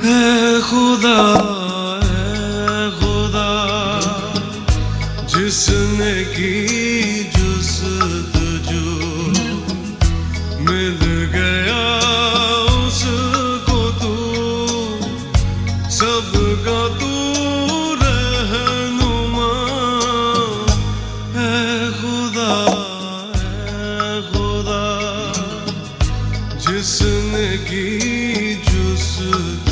खुदा जिसने की जुस्तजू मिल गया उसको तू सबका तू रहनुमा है खुदा जिसने की जुस्तजू